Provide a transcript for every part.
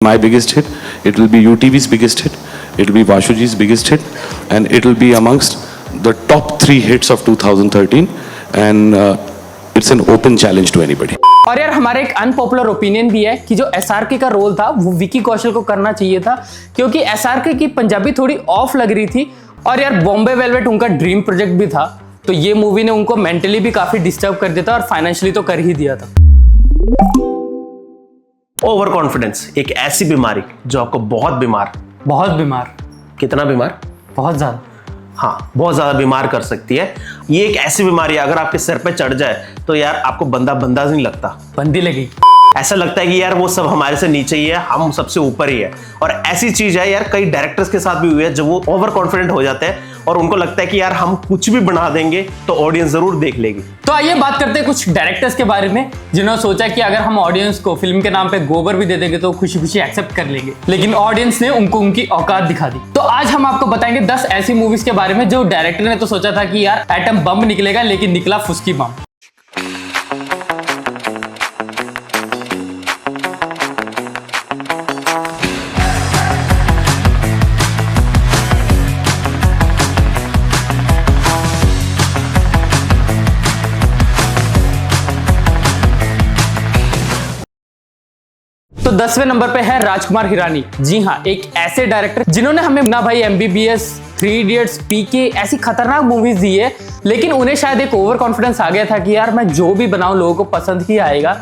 My biggest hit, it will be UTV's biggest hit, it will be Vashuji's biggest hit, and it will be amongst the top 3 hits of 2013, and it's an open challenge to anybody. और यार हमारा एक unpopular opinion भी है कि जो SRK का role था वो विकी कौशल को करना चाहिए था, क्योंकि एसआरके की पंजाबी थोड़ी ऑफ लग रही थी और यार बॉम्बे वेलवेट उनका ड्रीम प्रोजेक्ट भी था, तो ये मूवी ने उनको मेंटली भी काफी डिस्टर्ब कर दिया था और फाइनेंशियली तो कर ही दिया था। ओवर कॉन्फिडेंस एक ऐसी बीमारी जो आपको बहुत बीमार कितना बीमार बहुत ज्यादा हाँ बहुत ज्यादा बीमार कर सकती है। ये एक ऐसी बीमारी है अगर आपके सिर पे चढ़ जाए तो यार आपको बंदा नहीं लगता, बंदी लगी। ऐसा लगता है कि यार वो सब हमारे से नीचे ही है, हम सबसे ऊपर ही है। और ऐसी चीज है यार कई डायरेक्टर्स के साथ भी हुई है जब वो ओवर कॉन्फिडेंट हो जाते हैं और उनको लगता है कि यार हम कुछ भी बना देंगे तो ऑडियंस जरूर देख लेगी। तो आइए बात करते हैं कुछ डायरेक्टर्स के बारे में जिन्होंने सोचा कि अगर हम ऑडियंस को फिल्म के नाम पे गोबर भी दे देंगे तो खुशी खुशी एक्सेप्ट कर लेंगे, लेकिन ऑडियंस ने उनको उनकी औकात दिखा दी। तो आज हम आपको बताएंगे 10 ऐसी मूवीज के बारे में जो डायरेक्टर ने तो सोचा था कि यार एटम बम निकलेगा, लेकिन निकला फुस्की बम। तो 10वें नंबर पे है राजकुमार हिरानी। जी हाँ, एक ऐसे डायरेक्टर जिन्होंने हमें मुन्ना भाई, MBBS, 3 इडियट्स, PK ऐसी खतरनाक मूवीज दी है, लेकिन उन्हें शायद एक ओवर कॉन्फिडेंस आ गया था कि यार मैं जो भी बनाऊं लोगों को पसंद ही आएगा।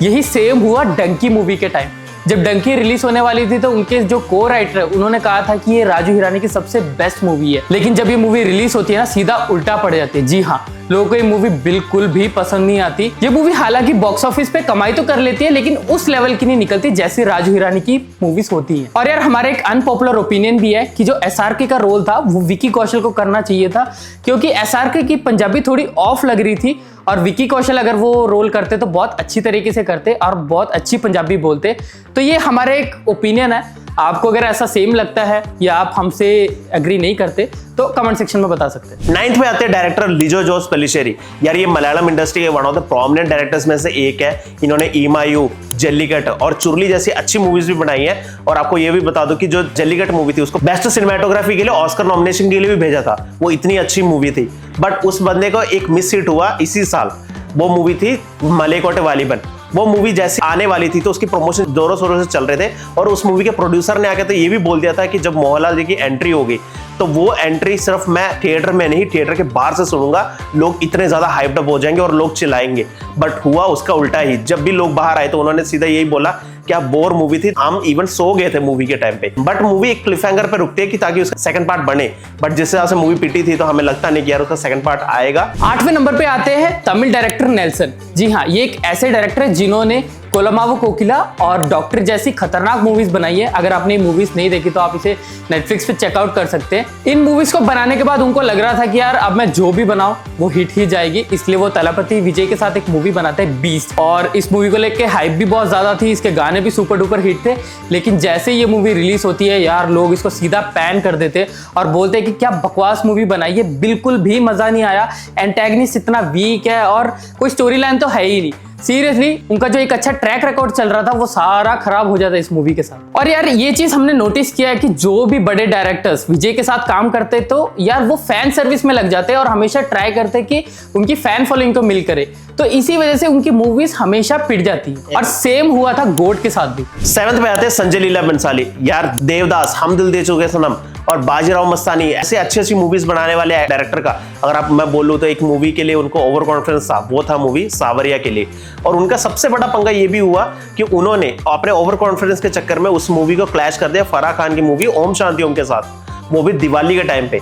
यही सेम हुआ डंकी मूवी के टाइम। जब डंकी रिलीज होने वाली थी तो उनके जो को राइटर है उन्होंने कहा था कि ये राजू हिरानी की सबसे बेस्ट मूवी है, लेकिन जब ये मूवी रिलीज होती है ना सीधा उल्टा पड़ जाती है। जी हाँ, लोगों को ये मूवी बिल्कुल भी पसंद नहीं आती। ये मूवी हालांकि बॉक्स ऑफिस पे कमाई तो कर लेती है, लेकिन उस लेवल की नहीं निकलती जैसे राजू हिरानी की मूवीज होती हैं। और यार हमारा एक अनपॉपुलर ओपिनियन भी है कि जो एसआरके का रोल था वो विकी कौशल को करना चाहिए था, क्योंकि एसआरके की पंजाबी थोड़ी ऑफ लग रही थी और विकी कौशल अगर वो रोल करते तो बहुत अच्छी तरीके से करते और बहुत अच्छी पंजाबी बोलते। तो ये हमारा एक ओपिनियन है। आपको अगर ऐसा सेम लगता है या आप हमसे एग्री नहीं करते तो कमेंट सेक्शन में बता सकते हैं। 9th पे आते हैं डायरेक्टर लिजो जोस पेलिशेरी। यार ये मलयालम इंडस्ट्री के one of the prominent directors में से एक है। इन्होंने ईमायू, जल्लीकट और चुरली जैसी अच्छी मूवीज भी बनाई है। और आपको ये भी बता दो कि जो जल्लीकट मूवी थी उसको बेस्ट सिनेमेटोग्राफी के लिए ऑस्कर नॉमिनेशन के लिए भी भेजा था। वो इतनी अच्छी मूवी थी, बट उस बंदे को एक मिस हिट हुआ इसी साल। वो मूवी थी मलेकोटे वालीबन। वो मूवी जैसे आने वाली थी तो उसकी प्रमोशन जोरों शोरों से चल रहे थे और उस मूवी के प्रोड्यूसर ने आके तो ये भी बोल दिया था कि जब मोहनलाल जी की एंट्री होगी तो वो एंट्री सिर्फ मैं थिएटर में नहीं थिएटर के बाहर से सुनूंगा, लोग इतने ज्यादा हाइप्ड अप हो जाएंगे और लोग चिल्लाएंगे। बट हुआ उसका उल्टा ही। जब भी लोग बाहर आए तो उन्होंने सीधा यही बोला क्या बोर मूवी थी, हम इवन सो गए थे मूवी के टाइम पे। बट मूवी एक क्लिफहैंगर पे रुकती है कि ताकि उसका सेकंड पार्ट बने, बट जिस तरह से मूवी पिटी थी तो हमें लगता नहीं कि यार उसका सेकंड पार्ट आएगा। 8वें नंबर पे आते हैं तमिल डायरेक्टर नेल्सन। जी हाँ, ये एक ऐसे डायरेक्टर है जिन्होंने कोलमावो कोकिला और डॉक्टर जैसी खतरनाक मूवीज बनाई है। अगर आपने मूवीज नहीं देखी तो आप इसे नेटफ्लिक्स पे चेकआउट कर सकते हैं। इन मूवीज को बनाने के बाद उनको लग रहा था कि यार अब मैं जो भी बनाऊं वो हिट ही जाएगी, इसलिए वो तलापति विजय के साथ एक मूवी बनाते हैं बीस्ट। और इस मूवी को लेके हाइप भी बहुत ज्यादा थी, इसके गाने भी सुपर डुपर हिट थे। लेकिन जैसे ये मूवी रिलीज होती है यार लोग इसको सीधा पैन कर देते और बोलते हैं कि क्या बकवास मूवी बनाई है, बिल्कुल भी मजा नहीं आया, एंटेगनिस्ट इतना वीक है और कोई स्टोरी लाइन तो है ही नहीं। सीरियसली उनका जो एक अच्छा ट्रैक रिकॉर्ड चल रहा था वो सारा खराब हो जाता है इस मूवी के साथ। और यार ये चीज हमने नोटिस किया है कि जो भी बड़े डायरेक्टर्स विजय के साथ काम करते तो यार वो फैन सर्विस में लग जाते हैं और हमेशा ट्राई करते कि उनकी फैन फॉलोइंग को मिल करे, तो इसी वजह से उनकी मूवीज हमेशा पिट जाती है। और सेम हुआ था गोट के साथ भी। 7th पे आते हैं संजय लीला बंसाली। यार देवदास, हम दिल दे चुके सनम और बाजीराव मस्तानी ऐसे अच्छी मूवीज बनाने वाले डायरेक्टर का अगर आप मैं बोलूं तो एक मूवी के लिए उनको ओवर कॉन्फिडेंस था, वो था मूवी सावरिया के लिए। और उनका सबसे बड़ा पंगा ये भी हुआ कि उन्होंने अपने ओवर कॉन्फिडेंस के चक्कर में उस मूवी को क्लैश कर दिया फराह खान की मूवी ओम शांति ओम के साथ, वो भी दिवाली के टाइम पे।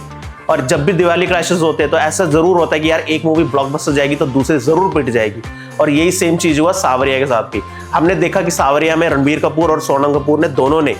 और जब भी दिवाली क्लैशेस होते हैं तो ऐसा जरूर होता है कि यार एक मूवी ब्लॉकबस्टर जाएगी तो दूसरी जरूर पिट जाएगी। और यही सेम चीज हुआ सावरिया के साथ भी। हमने देखा कि सावरिया में रणबीर कपूर और सोनम कपूर ने दोनों ने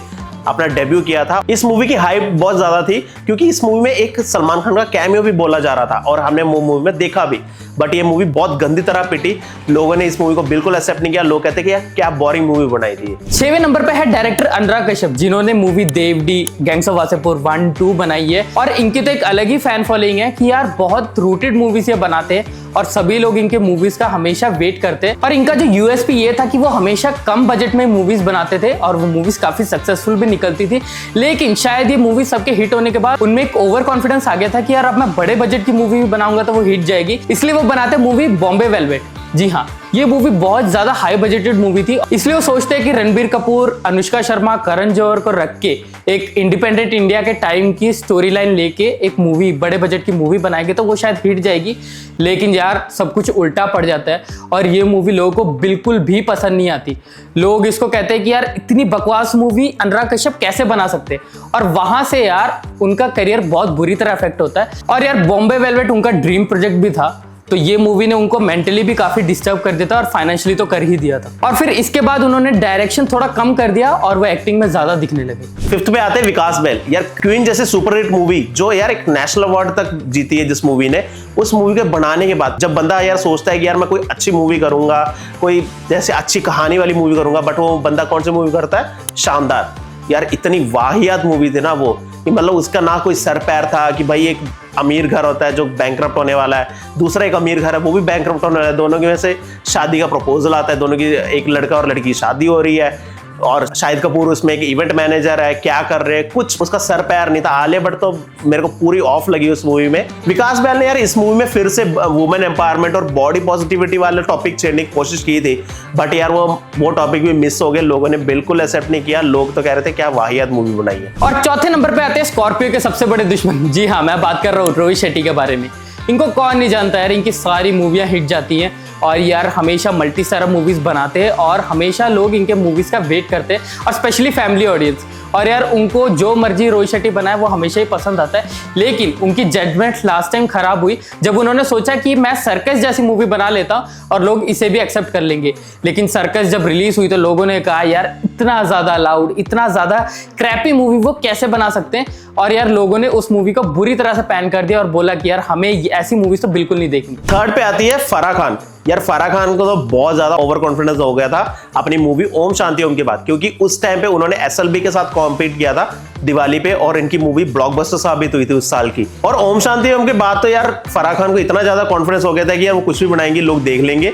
अपना डेब्यू किया था। इस मूवी की हाइप बहुत ज्यादा थी क्योंकि इस मूवी में एक सलमान खान का कैमियो भी बोला जा रहा था और हमने वो मूवी में देखा भी। बट ये मूवी बहुत गंदी तरह पिटी, लोगों ने इस मूवी को बिल्कुल एक्सेप्ट नहीं किया। लोग कहते कि यार क्या बोरिंग मूवी बनाई थी। 6वें नंबर पे है डायरेक्टर अनुराग कश्यप, जिन्होंने movie DevD, gangs of Wasseypur 1, 2 बनाई है। और इनकी तो एक अलग ही फैन फॉलोइंग है कि यार बहुत रूटेड मूवीज ये बनाते हैं और सभी लोग इनके मूवीज का हमेशा वेट करते हैं। और इनका जो यूएसपी ये था कि वो हमेशा कम बजट में मूवीज बनाते थे और वो मूवीज काफी सक्सेसफुल भी निकलती थी। लेकिन शायद ये मूवी सबके हिट होने के बाद उनमें एक ओवर कॉन्फिडेंस आ गया था कि यार अब मैं बड़े बजट की मूवी भी बनाऊंगा तो वो हिट जाएगी, इसलिए वो बनाते मूवी बॉम्बे वेलवेट। जी हाँ, ये मूवी बहुत ज्यादा हाई बजटेड मूवी थी, इसलिए वो सोचते हैं कि रणबीर कपूर, अनुष्का शर्मा, करण जौहर को रख के एक इंडिपेंडेंट इंडिया के टाइम की स्टोरी लाइन लेके एक मूवी, बड़े बजट की मूवी बनाएंगे तो वो शायद हिट जाएगी। लेकिन यार सब कुछ उल्टा पड़ जाता है और ये मूवी लोगों को बिल्कुल भी पसंद नहीं आती। लोग इसको कहते हैं कि यार इतनी बकवास मूवी अनुराग कश्यप कैसे बना सकते, और वहां से यार उनका करियर बहुत बुरी तरह अफेक्ट होता है। और यार बॉम्बे वेलवेट उनका ड्रीम प्रोजेक्ट भी था, तो ये मूवी ने उनको मेंटली भी काफी डिस्टर्ब कर दिया था और फाइनेंशियली तो कर ही दिया था। और फिर इसके बाद उन्होंने डायरेक्शन थोड़ा कम कर दिया और वो एक्टिंग में ज्यादा दिखने लगे। फिफ्थ पे आते हैं विकास बैल। यार क्वीन जैसे सुपर हिट मूवी जो यार एक नेशनल अवार्ड तक जीती है जिस मूवी ने, उस मूवी के बनाने के बाद जब बंदा यार सोचता है कि यार मैं कोई अच्छी मूवी करूंगा, कोई जैसे अच्छी कहानी वाली मूवी करूंगा, बट वो बंदा कौन सी मूवी करता है? शानदार। यार इतनी वाहियात मूवी थी ना वो, कि मतलब उसका ना कोई सर पैर था कि भाई एक अमीर घर होता है जो बैंकरप्ट होने वाला है, दूसरा एक अमीर घर है वो भी बैंकरप्ट होने वाला है, दोनों की वजह से शादी का प्रपोजल आता है, दोनों की, एक लड़का और लड़की की शादी हो रही है और शाहिद कपूर उसमें एक इवेंट मैनेजर है, क्या कर रहे हैं, कुछ उसका सर पैर नहीं था। आलिया भट्ट तो मेरे को पूरी ऑफ लगी उस मूवी में। विकास बैल ने यार इस मूवी में फिर से वुमेन एम्पावरमेंट और बॉडी पॉजिटिविटी वाले टॉपिक छेड़ने की कोशिश की थी, बट यार वो टॉपिक भी मिस हो गए, लोगों ने बिल्कुल एक्सेप्ट नहीं किया। लोग तो कह रहे थे क्या वाहियात मूवी बनाई है। और चौथे नंबर पे आते हैं स्कॉर्पियो के सबसे बड़े दुश्मन। जी हाँ, मैं बात कर रहा हूँ रोहित शेट्टी के बारे में। इनको कौन नहीं जानता यार, इनकी सारी मूवियां हिट जाती हैं और यार हमेशा मल्टी स्टारर मूवीज बनाते हैं और हमेशा लोग इनके मूवीज का वेट करते हैं, और स्पेशली फैमिली ऑडियंस। और यार उनको जो मर्जी रोहित शेट्टी बनाए वो हमेशा ही पसंद आता है। लेकिन उनकी जजमेंट लास्ट टाइम खराब हुई जब उन्होंने सोचा कि मैं सर्कस जैसी मूवी बना लेता हूं और लोग इसे भी एक्सेप्ट कर लेंगे। लेकिन सर्कस जब रिलीज हुई तो लोगों ने कहा यार इतना ज्यादा लाउड, इतना ज्यादा क्रैपी मूवी वो कैसे बना सकते हैं, और यार लोगों ने उस मूवी को बुरी तरह से पैन कर दिया और बोला कि यार हमें ऐसी मूवीज तो बिल्कुल नहीं देखनी। थर्ड पे आती है फराह खान। यार फराह खान को तो बहुत ज्यादा ओवर कॉन्फिडेंस हो गया था अपनी मूवी ओम शांति ओम के बाद, क्योंकि उस टाइम पे उन्होंने एसएलबी के साथ कॉम्पीट किया था दिवाली पे और इनकी मूवी ब्लॉकबस्टर साबित हुई थी उस साल की। और ओम शांति ओम के बाद तो यार फराह खान को इतना ज्यादा कॉन्फिडेंस हो गया था कि यार वो कुछ भी बनाएंगे लोग देख लेंगे।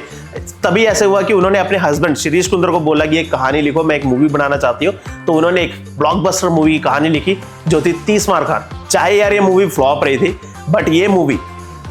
तभी ऐसे हुआ कि उन्होंने अपने हस्बैंड शिरीष कुंद्र को बोला कि एक कहानी लिखो, मैं एक मूवी बनाना चाहती हूँ। तो उन्होंने एक ब्लॉकबस्टर मूवी की कहानी लिखी जो थी 30 मार खान। चाहे यार ये मूवी फ्लॉप रही थी, बट ये मूवी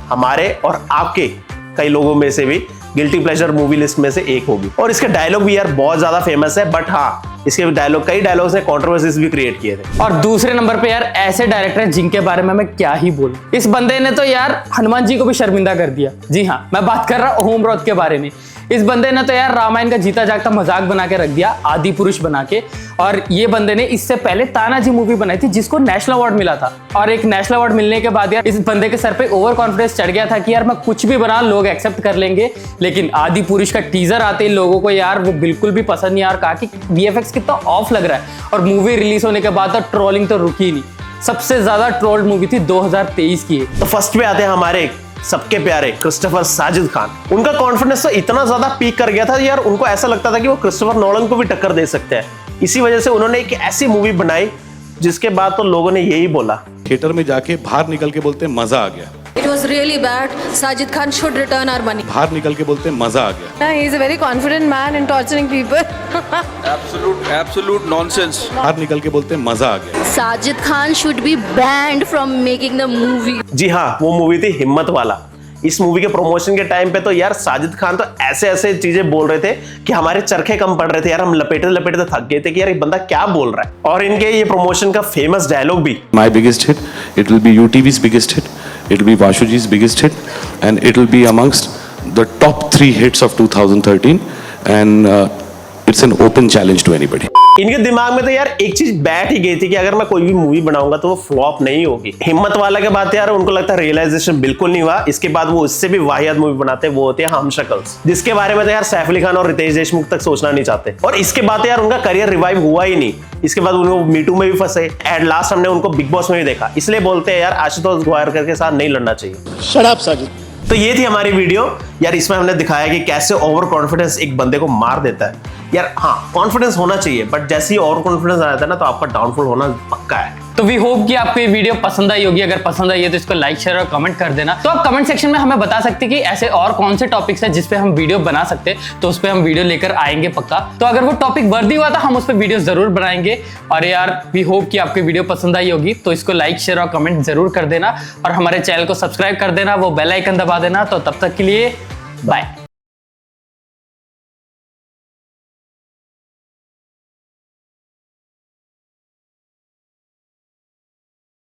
हमारे और आपके कई लोगों में से भी गिल्टी प्लेजर मूवी लिस्ट में से एक होगी। और इसके डायलॉग भी यार बहुत ज्यादा फेमस है, बट हाँ इसके डायलॉग, कई डायलॉग्स ने कंट्रोवर्सीज भी क्रिएट किए थे। और दूसरे नंबर पे यार ऐसे डायरेक्टर हैं जिनके बारे में मैं क्या ही बोलूं। इस बंदे ने तो यार हनुमान जी को भी शर्मिंदा कर दिया। जी हाँ, मैं बात कर रहा हूं ओम रॉथ के बारे में। इस बंदे ने तो यार रामायण का जीता जागता मजाक बना के रख दिया, आदि पुरुष बना के। और ये बंदे ने इससे पहले तानाजी मूवी बनाई थी जिसको नेशनल अवार्ड मिला था, और एक नेशनल अवार्ड मिलने के बाद यार इस बंदे के सर पे ओवर कॉन्फिडेंस चढ़ गया था कि यार मैं कुछ भी बना लोग एक्सेप्ट कर लेंगे। लेकिन आदि पुरुष का टीजर आते ही लोगों को यार वो बिल्कुल भी पसंद नहीं, यार कहा कि वीएफएक्स कितना ऑफ लग रहा है। और मूवी रिलीज होने के बाद तो ट्रोलिंग तो रुकी नहीं, सबसे ज्यादा ट्रोल्ड मूवी थी 2023 की। तो फर्स्ट पे आते हैं हमारे सबके प्यारे क्रिस्टोफर साजिद खान। उनका कॉन्फिडेंस तो इतना ज्यादा पीक कर गया था यार, उनको ऐसा लगता था कि वो क्रिस्टोफर नोलन को भी टक्कर दे सकते हैं। इसी वजह से उन्होंने एक ऐसी मूवी बनाई जिसके बाद तो लोगों ने यही बोला, थिएटर में जाके बाहर निकल के बोलते मजा आ गया। It was really bad. Sajid Khan should return our money. बाहर निकल के बोलते मजा आ गया। He is a very confident man in torturing people. Absolute nonsense. बाहर निकल के बोलते मजा आ गया। Sajid Khan should be banned from making the movie. जी हाँ, वो मूवी थी हिम्मत वाला। इस मूवी के प्रमोशन के टाइम पे तो यार साजिद खान तो ऐसे ऐसे चीजें बोल रहे थे कि हमारे चरखे कम पड़ रहे थे यार, हम लपेटे लपेटे थक गए थे कि यार ये बंदा क्या बोल रहा है। और इनके ये प्रमोशन का फेमस डायलॉग भी, My biggest hit, it will be UTV's biggest hit, it will be Vashuji's biggest hit, and it will be amongst the top 3 hits of 2013, and it's an open challenge to anybody. इनके दिमाग में तो यार एक चीज बैठ ही गई थी कि अगर मैं कोई भी मूवी बनाऊंगा तो वो फ्लॉप नहीं होगी। हिम्मत वाला के बाद यार उनको लगता है रियलाइजेशन बिल्कुल नहीं हुआ। इसके बाद वो उससे भी वाहियात मूवी बनाते हैं, वो होते हैं हम शक्ल्स, जिसके बारे में तो यार सैफ अली खान और रितेश देशमुख तक सोचना नहीं चाहते। और इसके बाद यार उनका करियर रिवाइव हुआ ही नहीं। इसके बाद उनको मीटू में भी फंसे, एट लास्ट हमने उनको बिग बॉस में भी देखा। इसलिए बोलते हैं यार आशुतोष गोवारकर के साथ नहीं लड़ना चाहिए। Shut up Sajid. तो ये थी हमारी वीडियो यार, इसमें हमने दिखाया कि कैसे ओवर कॉन्फिडेंस एक बंदे को मार देता है। यार हाँ, कॉन्फिडेंस होना चाहिए, बट जैसे ही ओवर कॉन्फिडेंस आ जाता है ना तो आपका डाउनफॉल होना पक्का है। तो वी होप कि आपको ये वीडियो पसंद आई होगी। अगर पसंद आई है तो इसको लाइक शेयर और कमेंट कर देना। तो आप कमेंट सेक्शन में हमें बता सकते हैं कि ऐसे और कौन से टॉपिक्स हैं जिस पे हम वीडियो बना सकते हैं, तो उस पे हम वीडियो लेकर आएंगे पक्का। तो अगर वो टॉपिक वर्दी हुआ तो हम उस पर वीडियो जरूर बनाएंगे। और यार वी होप कि आपको वीडियो पसंद आई होगी, तो इसको लाइक शेयर और कमेंट जरूर कर देना और हमारे चैनल को सब्सक्राइब कर देना, वो बेल आइकन दबा देना। तो तब तक के लिए बाय।